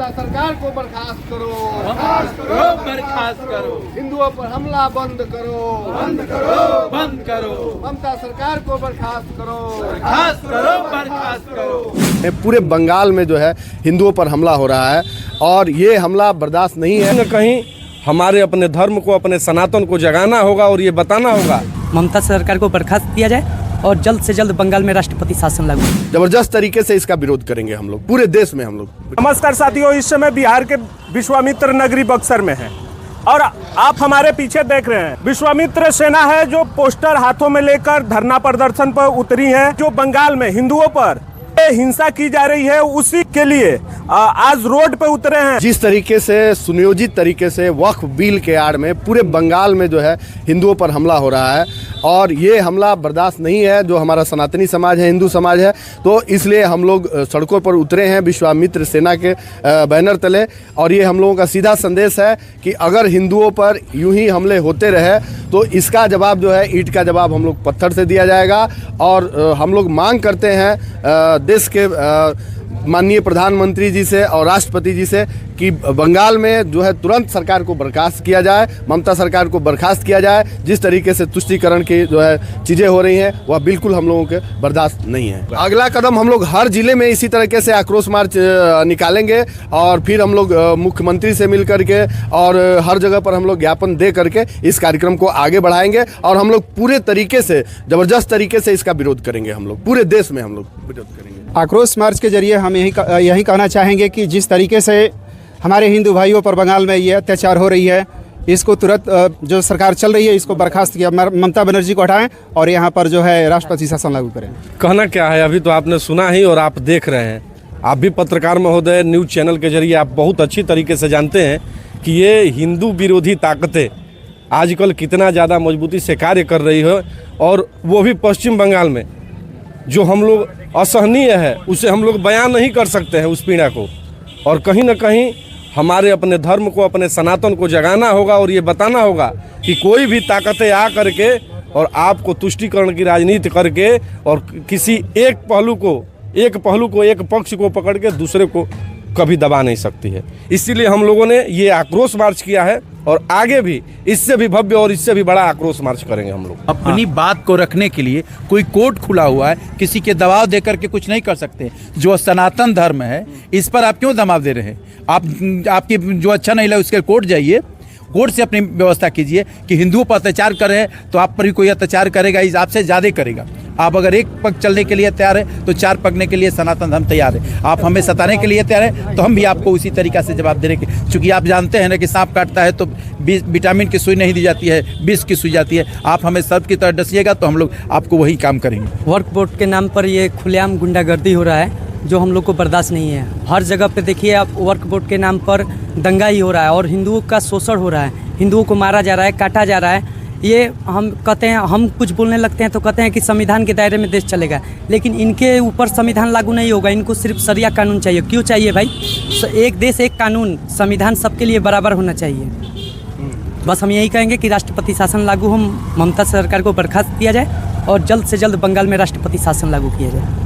ममता सरकार को बर्खास्त करो, बर्खास्त करो। हिंदुओं पर हमला बंद करो, बंद करो। ममता सरकार को बर्खास्त करो, बर्खास्त करो। पूरे बंगाल में जो है हिंदुओं पर हमला हो रहा है और ये हमला बर्दाश्त नहीं है। कहीं हमारे अपने धर्म को, अपने सनातन को जगाना होगा और ये बताना होगा। ममता सरकार को बर्खास्त किया जाए और जल्द से जल्द बंगाल में राष्ट्रपति शासन लागू। जबरदस्त तरीके से इसका विरोध करेंगे हम लोग, पूरे देश में हम लोग। नमस्कार साथियों, इस समय बिहार के विश्वामित्र नगरी बक्सर में है और आप हमारे पीछे देख रहे हैं विश्वामित्र सेना है जो पोस्टर हाथों में लेकर धरना प्रदर्शन पर उतरी है। जो बंगाल में हिंदुओं पर हिंसा की जा रही है उसी के लिए आज रोड पे उतरे हैं। जिस तरीके से सुनियोजित तरीके से वक्फ बिल के आड़ में पूरे बंगाल में जो है हिंदुओं पर हमला हो रहा है और ये हमला बर्दाश्त नहीं है। जो हमारा सनातनी समाज है, हिंदू समाज है, तो इसलिए हम लोग सड़कों पर उतरे हैं विश्वामित्र सेना के बैनर तले। और ये हम लोगों का सीधा संदेश है कि अगर हिंदुओं पर यूं ही हमले होते रहे तो इसका जवाब जो है ईंट का जवाब हम लोग पत्थर से दिया जाएगा। और हम लोग मांग करते हैं देश के माननीय प्रधानमंत्री जी से और राष्ट्रपति जी से कि बंगाल में जो है तुरंत सरकार को बर्खास्त किया जाए, ममता सरकार को बर्खास्त किया जाए। जिस तरीके से तुष्टीकरण की जो है चीज़ें हो रही हैं वह बिल्कुल हम लोगों के बर्दाश्त नहीं है। अगला कदम हम लोग हर जिले में इसी तरीके से आक्रोश मार्च निकालेंगे और फिर हम लोग मुख्यमंत्री से मिल करके और हर जगह पर हम लोग ज्ञापन दे करके इस कार्यक्रम को आगे बढ़ाएंगे और हम लोग पूरे तरीके से, जबरदस्त तरीके से इसका विरोध करेंगे। हम लोग पूरे देश में हम लोग विरोध करेंगे। आक्रोश मार्च के जरिए हम यही कहना चाहेंगे कि जिस तरीके से हमारे हिंदू भाइयों पर बंगाल में ये अत्याचार हो रही है, इसको तुरंत जो सरकार चल रही है इसको बर्खास्त किया, ममता बनर्जी को हटाएं और यहाँ पर जो है राष्ट्रपति शासन लागू करें। कहना क्या है, अभी तो आपने सुना ही और आप देख रहे हैं। आप भी पत्रकार महोदय, न्यूज़ चैनल के जरिए आप बहुत अच्छी तरीके से जानते हैं कि ये हिंदू विरोधी ताकतें आजकल कितना ज़्यादा मजबूती से कार्य कर रही है और वो भी पश्चिम बंगाल में। जो हम लोग असहनीय है उसे हम लोग बयान नहीं कर सकते हैं उस पीड़ा को। और कहीं ना कहीं हमारे अपने धर्म को, अपने सनातन को जगाना होगा और ये बताना होगा कि कोई भी ताकतें आ करके और आपको तुष्टीकरण की राजनीति करके और किसी एक पहलू को, एक पक्ष को पकड़ के दूसरे को कभी दबा नहीं सकती है। इसीलिए हम लोगों ने ये आक्रोश मार्च किया है और आगे भी इससे भी भव्य और इससे भी बड़ा आक्रोश मार्च करेंगे हम लोग। अपनी बात को रखने के लिए कोई कोर्ट खुला हुआ है, किसी के दबाव देकर के कुछ नहीं कर सकते। जो सनातन धर्म है इस पर आप क्यों दबाव दे रहे हैं? आपकी जो अच्छा नहीं लगे उसके कोर्ट जाइए, कोर्ट से अपनी व्यवस्था कीजिए कि हिंदुओं पर अत्याचार कर रहे हैं तो आप पर भी कोई अत्याचार करेगा, इस आपसे ज़्यादा करेगा। आप अगर एक पग चलने के लिए तैयार है तो चार पगने के लिए सनातन धर्म तैयार है। आप हमें सताने के लिए तैयार है तो हम भी आपको उसी तरीक़ा से जवाब देने के, चूँकि आप जानते हैं ना कि सांप काटता है तो विटामिन की सुई नहीं दी जाती है, विष की सुई जाती है। आप हमें सर्प की तरह डसिएगा तो हम लोग आपको वही काम करेंगे। वर्क बोर्ड के नाम पर ये खुलेआम गुंडागर्दी हो रहा है जो हम लोग को बर्दाश्त नहीं है। हर जगह पे देखिए आप, वर्क बोर्ड के नाम पर दंगा ही हो रहा है और हिंदुओं का शोषण हो रहा है, हिंदुओं को मारा जा रहा है, काटा जा रहा है। ये हम कहते हैं, हम कुछ बोलने लगते हैं तो कहते हैं कि संविधान के दायरे में देश चलेगा, लेकिन इनके ऊपर संविधान लागू नहीं होगा। इनको सिर्फ शरिया कानून चाहिए। क्यों चाहिए भाई? एक देश एक कानून, संविधान सबके लिए बराबर होना चाहिए। बस हम यही कहेंगे कि राष्ट्रपति शासन लागू, हम ममता सरकार को बर्खास्त किया जाए और जल्द से जल्द बंगाल में राष्ट्रपति शासन लागू किया जाए।